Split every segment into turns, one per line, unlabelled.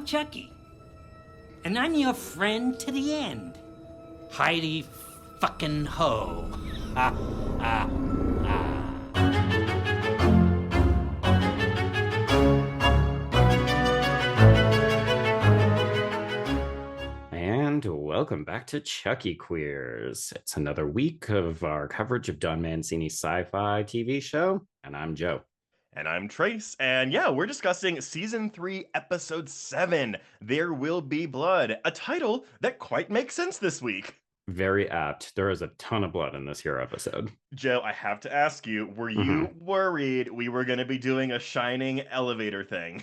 Chucky, and I'm your friend to the end. Heidi fucking ho. Ha ha ha.
And welcome back to Chucky Queers. It's another week of our coverage of Don Mancini's sci-fi TV show, and I'm Joe.
And I'm Trace, and yeah, we're discussing Season 3, Episode 7, There Will Be Blood, a title that quite makes sense this week.
Very apt. There is a ton of blood in this here episode.
Joe, I have to ask you, were you worried we were going to be doing a Shining elevator thing?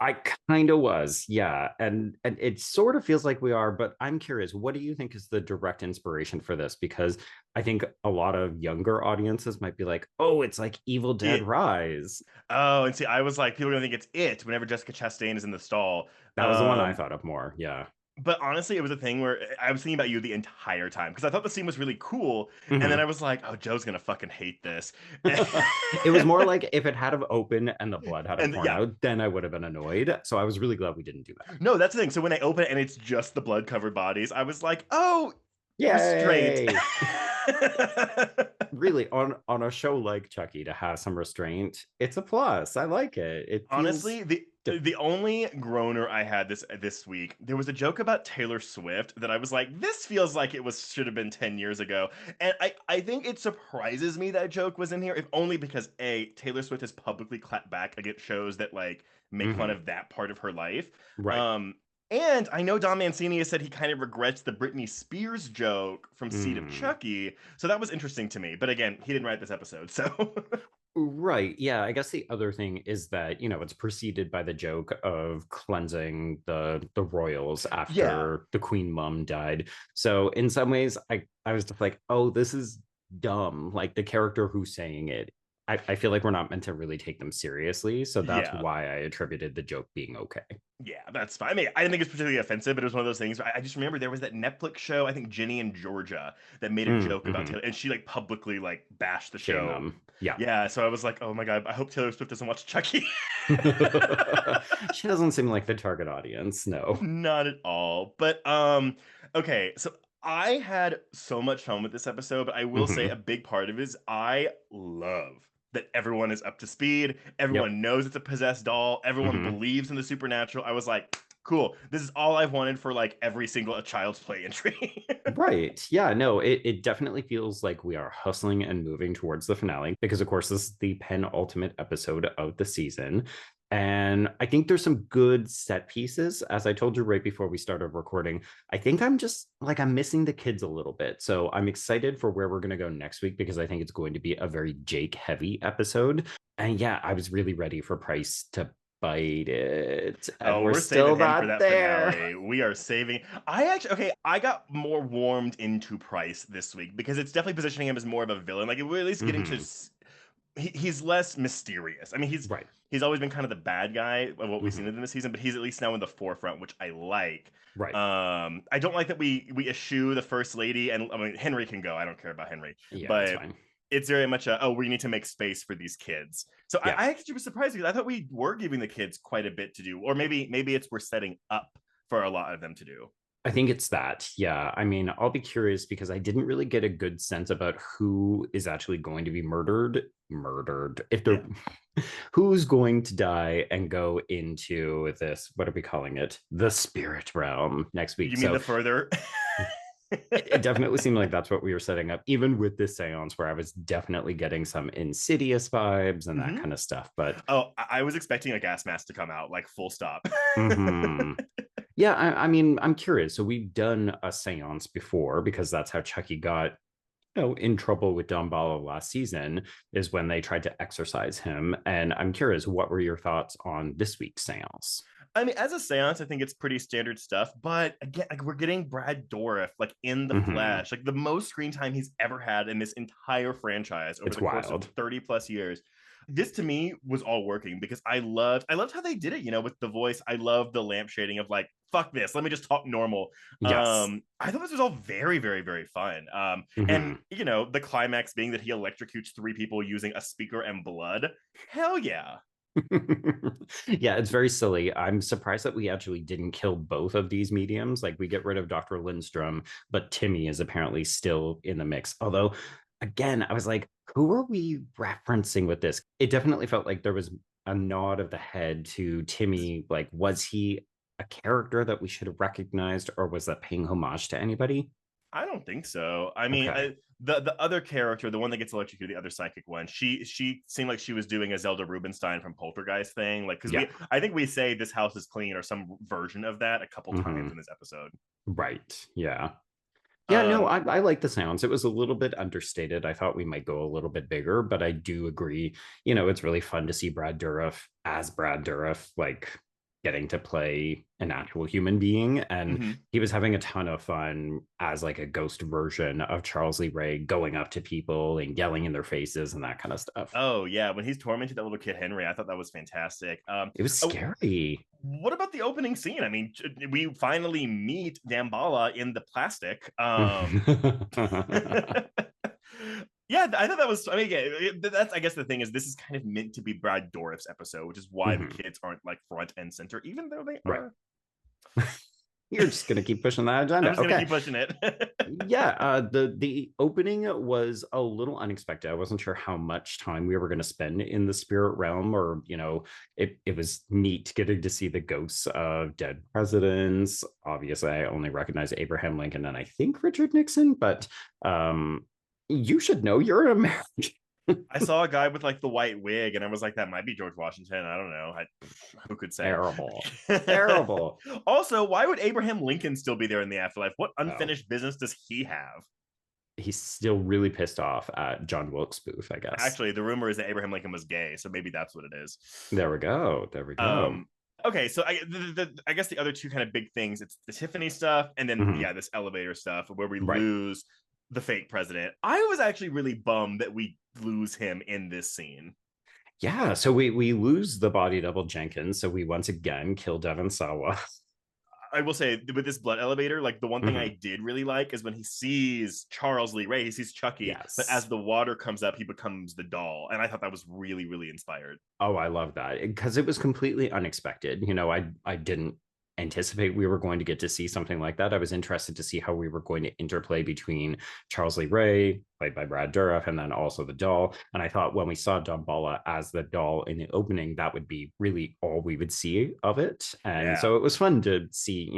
I kind of was, yeah. And it sort of feels like we are, but I'm curious, what do you think is the direct inspiration for this? Because I think a lot of younger audiences might be like, oh, it's like Evil Dead Rise.
Oh, and see, I was like, people are going to think it's it whenever Jessica Chastain is in the stall.
That was the one I thought of more, yeah.
But honestly, it was a thing where I was thinking about you the entire time because I thought the scene was really cool. And then I was like, oh, Joe's going to fucking hate this.
It was more like if it had have opened and the blood had poured
yeah.
out, then I would have been annoyed. So I was really glad we didn't do that.
No, that's the thing. So when I open it and it's just the blood covered bodies, I was like, oh,
Yay!
restraint.
Really, on a show like Chucky, to have some restraint, it's a plus. I like it. It feels...
Honestly, the only groaner I had this week, there was a joke about Taylor Swift that I was like, this feels like it should have been 10 years ago. And I think it surprises me that joke was in here, if only because Taylor Swift has publicly clapped back against shows that like make fun of that part of her life.
Right.
And I know Don Mancini has said he kind of regrets the Britney Spears joke from Seed of Chucky. So that was interesting to me. But again, he didn't write this episode, so...
Right. Yeah. I guess the other thing is that, it's preceded by the joke of cleansing the royals after the queen mum died. So in some ways, I was just like, oh, this is dumb. Like the character who's saying it, I feel like we're not meant to really take them seriously. So that's why I attributed the joke being okay.
Yeah, that's fine. I mean, I didn't think it was particularly offensive, but it was one of those things. I just remember there was that Netflix show, I think Ginny and Georgia, that made a joke about Taylor, and she like publicly like bashed the show.
Them. Yeah.
Yeah. So I was like, oh my God, I hope Taylor Swift doesn't watch Chucky.
She doesn't seem like the target audience. No.
Not at all. But okay, so I had so much fun with this episode, but I will say a big part of it is I love that everyone is up to speed. Everyone knows it's a possessed doll. Everyone believes in the supernatural. I was like, cool. This is all I've wanted for like every single Child's Play entry.
Right. Yeah, no, it definitely feels like we are hustling and moving towards the finale because, of course, this is the penultimate episode of the season. And I think there's some good set pieces. As I told you right before we started recording, I think I'm missing the kids a little bit. So I'm excited for where we're going to go next week because I think it's going to be a very Jake heavy episode. And yeah, I was really ready for Price to bite it. And we're still not for that there.
Finale. We are saving. I got more warmed into Price this week because it's definitely positioning him as more of a villain. Like we're at least getting to... He's less mysterious. I mean, he's always been kind of the bad guy of what we've seen in this season, but he's at least now in the forefront, which I like.
Right.
I don't like that we eschew the first lady, and I mean Henry can go. I don't care about Henry.
Yeah,
but
that's fine.
It's very much we need to make space for these kids. So yeah. I actually was surprised because I thought we were giving the kids quite a bit to do, or maybe it's we're setting up for a lot of them to do.
I think it's that. Yeah. I mean, I'll be curious because I didn't really get a good sense about who is actually going to be murdered. If they're who's going to die and go into this, what are we calling it? The spirit realm next week.
You mean the further?
It definitely seemed like that's what we were setting up, even with this seance where I was definitely getting some Insidious vibes and that kind of stuff. But
I was expecting a gas mask to come out, like full stop.
Yeah, I mean, I'm curious. So we've done a seance before because that's how Chucky got in trouble with Don Bala last season, is when they tried to exorcise him. And I'm curious, what were your thoughts on this week's seance?
I mean, as a seance, I think it's pretty standard stuff. But again, like, we're getting Brad Dourif like in the flesh, like the most screen time he's ever had in this entire franchise over the course of 30 plus years. This to me was all working because I loved how they did it, with the voice. I love the lamp shading of like, fuck this, let me just talk normal.
Yes.
I thought this was all very, very, very fun. And the climax being that he electrocutes 3 people using a speaker and blood. Hell yeah.
Yeah, it's very silly. I'm surprised that we actually didn't kill both of these mediums. Like we get rid of Dr. Lindstrom, but Timmy is apparently still in the mix. Although, again, I was like, who are we referencing with this? It definitely felt like there was a nod of the head to Timmy. Like, was he a character that we should have recognized, or was that paying homage to anybody?
I don't think so. I mean,
Okay.
the other character, the one that gets electrocuted, the other psychic one, she seemed like she was doing a Zelda Rubinstein from Poltergeist thing, like because
Yeah.
I think we say this house is clean or some version of that a couple times
Mhm.
in this episode.
Right. Yeah. Yeah, no,
Um,
I like the sounds. It was a little bit understated. I thought we might go a little bit bigger, but I do agree. It's really fun to see Brad Dourif as Brad Dourif, like getting to play an actual human being. And
mhm.
he was having a ton of fun as like a ghost version of Charles Lee Ray, going up to people and yelling in their faces and that kind of stuff.
Oh yeah, when he's tormented that little kid Henry, I thought that was fantastic.
It was
Oh,
scary.
what about the opening scene? I mean, we finally meet Damballa in the plastic. Yeah, I thought that was. I mean, yeah, that's. I guess the thing is, this is kind of meant to be Brad Dourif's episode, which is why the
Mhm.
kids aren't like front and center, even though they
Right.
are.
You're just gonna keep pushing that
I'm
agenda.
just gonna
Okay.
keep pushing it.
Yeah, the opening was a little unexpected. I wasn't sure how much time we were going to spend in the spirit realm, or it was neat getting to see the ghosts of dead presidents. Obviously, I only recognize Abraham Lincoln and I think Richard Nixon, but you should know you're an American.
I saw a guy with like the white wig, and I was like, that might be George Washington. I don't know. Who could say?
Terrible, terrible.
Also, why would Abraham Lincoln still be there in the afterlife? What
Oh,
unfinished business does he have?
he's still really pissed off at John Wilkes Booth, I guess.
Actually, the rumor is that Abraham Lincoln was gay, so maybe that's what it is.
There we go. There we go.
Um, okay, so I guess the other two kind of big things, it's the Tiffany stuff, and then
Mhm.
yeah, this elevator stuff where we
Right.
lose the fake president. I was actually really bummed that we lose him in this scene.
Yeah, so we lose the body double Jenkins, so we once again kill Devon Sawa.
I will say with this blood elevator, like the one thing I
Mhm.
did really like is when he sees Charles Lee Ray, he sees Chucky, but as
Yes.
the water comes up, he becomes the doll. And I thought that was really, really inspired.
Oh, I love that because it was completely unexpected. I didn't anticipate we were going to get to see something like that. I was interested to see how we were going to interplay between Charles Lee Ray, played by Brad Dourif, and then also the doll. And I thought when we saw Damballa as the doll in the opening, that would be really all we would see of it. And
Yeah,
so it was fun to see,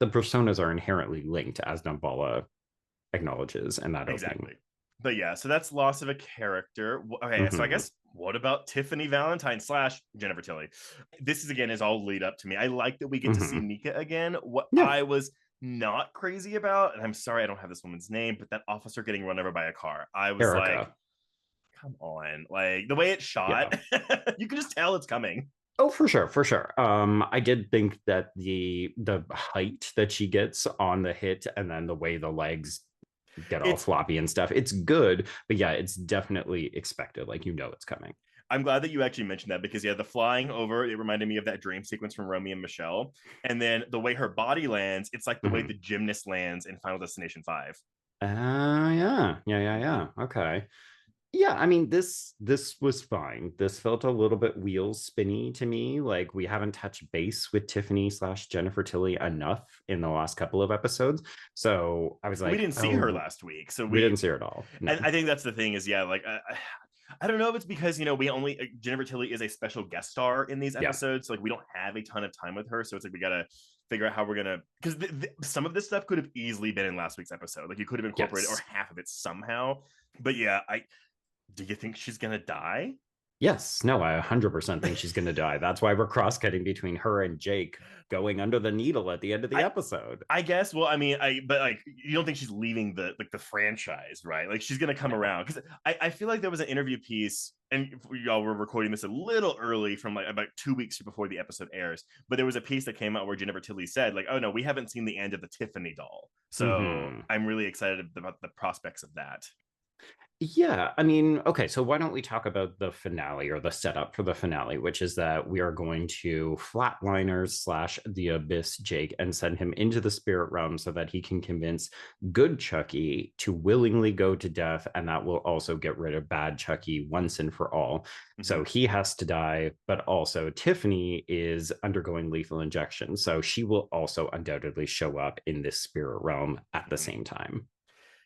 the personas are inherently linked, as Damballa acknowledges in that opening.
exactly. But yeah, so that's loss of a character. Okay, so I
Mhm.
guess what about Tiffany Valentine slash Jennifer Tilly? This is again is all lead up to me. I like that we get to see
Mhm.
Nika again. What
Yeah,
I was not crazy about, and I'm sorry I don't have this woman's name, but that officer getting run over by a car. I was like,
Erica.
come on. Like the way it's
Yeah.
shot, you can just tell it's coming.
Oh, for sure, for sure. I did think that the height that she gets on the hit and then the way the legs get all
It's
floppy and stuff, it's good, but yeah, it's definitely expected. Like it's coming.
I'm glad that you actually mentioned that because yeah, the flying over, it reminded me of that dream sequence from Romeo and Michelle. And then the way her body lands, it's like the way
Mhm.
the gymnast lands in Final Destination 5.
Yeah. Okay. Yeah, I mean this was fine. This felt a little bit wheel spinny to me. Like we haven't touched base with Tiffany slash Jennifer Tilly enough in the last couple of episodes. So I was
We
like,
didn't see her
oh,
last week. So
we didn't see her at all. No.
and I think that's the thing is, yeah, like, I don't know if it's because, we only, Jennifer Tilly is a special guest star in these
Yeah.
episodes. So, like, we don't have a ton of time with her. So it's like, we got to figure out how we're going to, because some of this stuff could have easily been in last week's episode. Like, you could have incorporated or
Yes.
half of it somehow. But yeah, do you think she's going to die?
Yes, no, I 100% think she's going to die. That's why we're cross-cutting between her and Jake going under the needle at the end of the
I,
episode.
I guess. Well, I mean, but like, you don't think she's leaving the franchise, right? Like, she's gonna come
No.
around because I feel like there was an interview piece, and y'all were recording this a little early from like about 2 weeks before the episode airs. But there was a piece that came out where Jennifer Tilly said, like, "Oh no, we haven't seen the end of the Tiffany doll." So
Mhm.
I'm really excited about the prospects of that.
Yeah, I mean, okay, so why don't we talk about the finale or the setup for the finale, which is that we are going to flatliners slash the abyss Jake and send him into the spirit realm so that he can convince good Chucky to willingly go to death, and that will also get rid of bad Chucky once and for all.
Mm-hmm.
So he has to die, but also Tiffany is undergoing lethal injection, so she will also undoubtedly show up in this spirit realm at the same time.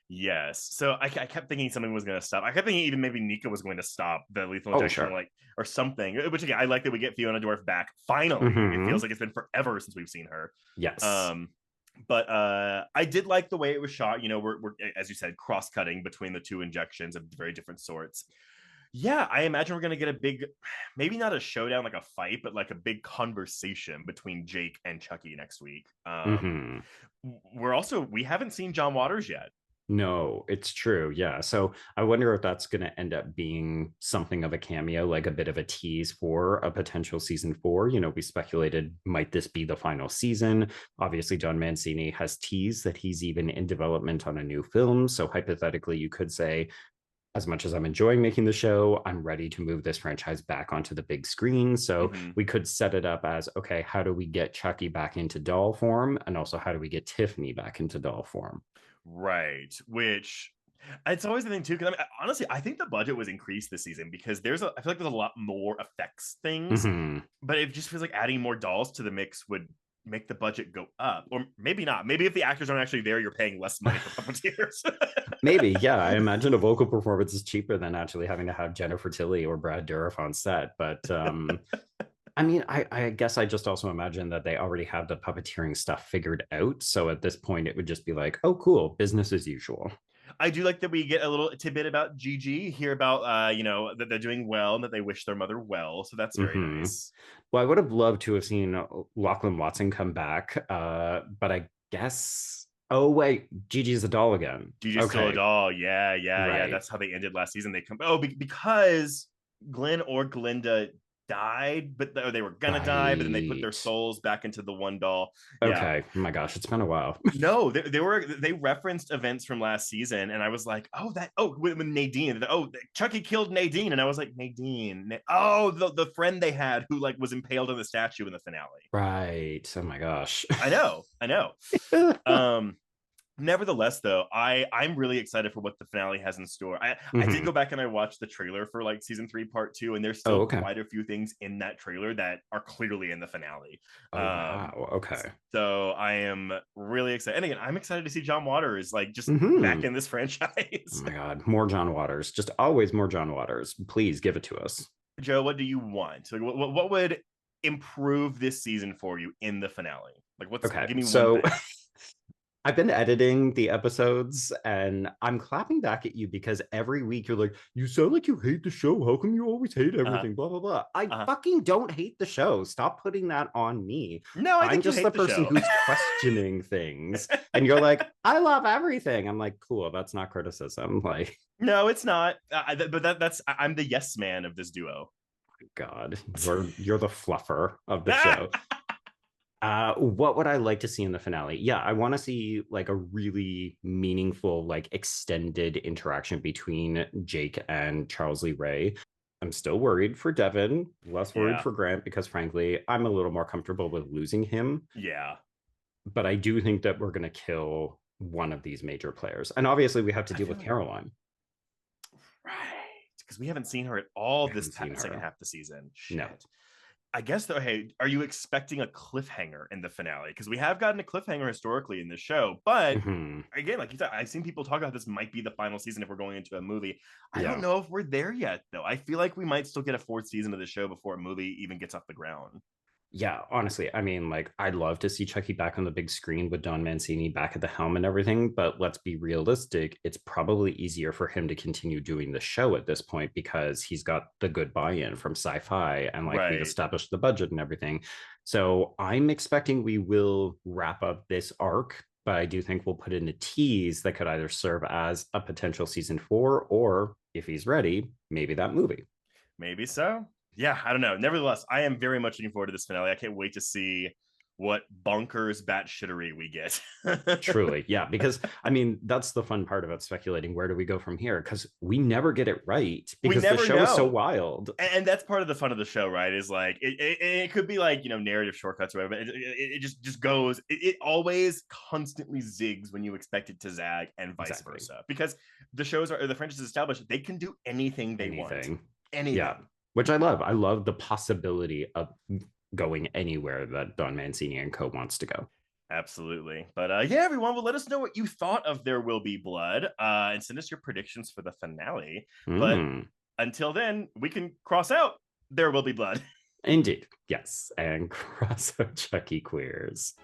Yes. So I kept thinking something was going to stop. I kept thinking even maybe Nika was going to stop the lethal injection,
Sure.
like, or something. Which again, I like that we get Fiona Dwarf back finally. It feels like it's been forever since we've seen her.
Yes.
But I did like the way it was shot. You know, we're as you said, cross-cutting between the two injections of very different sorts. Yeah, I imagine we're gonna get a big, maybe not a showdown like a fight, but like a big conversation between Jake and Chucky next week. We haven't seen John Waters yet.
No, it's true. Yeah. So I wonder if that's going to end up being something of a cameo, like a bit of a tease for a potential season 4. You know, we speculated, might this be the final season? Obviously, Don Mancini has teased that he's even in development on a new film. So hypothetically, you could say, as much as I'm enjoying making the show, I'm ready to move this franchise back onto the big screen. So we could set it up as, okay, how do we get Chucky back into doll form? And also, how do we get Tiffany back into doll form?
Right, which it's always the thing too. Because I mean, honestly, I think the budget was increased this season because I feel like there's a lot more effects things, but it just feels like adding more dolls to the mix would make the budget go up, or maybe not. Maybe if the actors aren't actually there, you're paying less money for puppeteers.
Maybe, yeah. I imagine a vocal performance is cheaper than actually having to have Jennifer Tilly or Brad Dourif on set, but I mean, I guess I just also imagine that they already have the puppeteering stuff figured out. So at this point, it would just be like, oh, cool, business as usual.
I do like that we get a little tidbit about Gigi, hear about, you know, that they're doing well and that they wish their mother well. So that's very nice.
Well, I would have loved to have seen Lachlan Watson come back, but I guess. Oh wait, Gigi's a doll again.
Gigi's still a doll. Yeah. That's how they ended last season. They come. Oh, because Glenn or Glinda died, but they were gonna die, but then they put their souls back into the one doll.
Okay. Oh my gosh, it's been a while.
No, they referenced events from last season, and I was like, with Nadine. Chucky killed Nadine, and I was like, Nadine. Oh, the friend they had who like was impaled on the statue in the finale.
Right. Oh my gosh.
I know. Nevertheless, though, I'm really excited for what the finale has in store. I did go back and I watched the trailer for like season 3 part 2, and there's still quite a few things in that trailer that are clearly in the finale.
Wow. Okay.
So I am really excited. And again, I'm excited to see John Waters like just back in this franchise.
Oh my God, more John Waters. Just always more John Waters. Please give it to us.
Joe, what do you want? Like, what would improve this season for you in the finale? Like, give me one thing.
I've been editing the episodes and I'm clapping back at you because every week you're like, you sound like you hate the show. How come you always hate everything? Blah, blah, blah. I fucking don't hate the show. Stop putting that on me.
No, I'm just the
person who's questioning things. And you're like, I love everything. I'm like, cool. That's not criticism. Like,
no, it's not. But I'm the yes man of this duo.
God, you're the fluffer of the show. What would I like to see in the finale? Yeah, I want to see like a really meaningful, like extended interaction between Jake and Charles Lee Ray. I'm still worried for Devin, less worried for Grant, because frankly, I'm a little more comfortable with losing him.
Yeah.
But I do think that we're going to kill one of these major players. And obviously we have to deal with Caroline.
Right. Because we haven't seen her at all this second half of the season. Shit. No. I guess though, hey, are you expecting a cliffhanger in the finale? Because we have gotten a cliffhanger historically in the show, but again, like you said, I've seen people talk about this might be the final season if we're going into a movie. I don't know if we're there yet, though. I feel like we might still get a 4th season of the show before a movie even gets off the ground.
Yeah, honestly, I mean, like, I'd love to see Chucky back on the big screen with Don Mancini back at the helm and everything, but let's be realistic. It's probably easier for him to continue doing the show at this point because he's got the good buy-in from Sci-Fi and like we've established the budget and everything. So I'm expecting we will wrap up this arc, but I do think we'll put in a tease that could either serve as a potential season 4 or, if he's ready, maybe that movie.
Maybe so. Yeah, I don't know. Nevertheless, I am very much looking forward to this finale. I can't wait to see what bonkers batshittery we get.
Truly, yeah, because I mean, that's the fun part about speculating. Where do we go from here? Because we never get it right because the show is so wild.
And that's part of the fun of the show, right? Is like it could be like, you know, narrative shortcuts or whatever, but it just goes. It always constantly zigs when you expect it to zag, and vice versa. Because the franchise is established, they can do anything they want. Anything.
Yeah, which I love. I love the possibility of going anywhere that Don Mancini and co wants to go.
Absolutely. But yeah, everyone, well, let us know what you thought of There Will Be Blood, and send us your predictions for the finale. But until then, we can cross out There Will Be Blood.
Indeed, yes, and cross out Chucky Queers.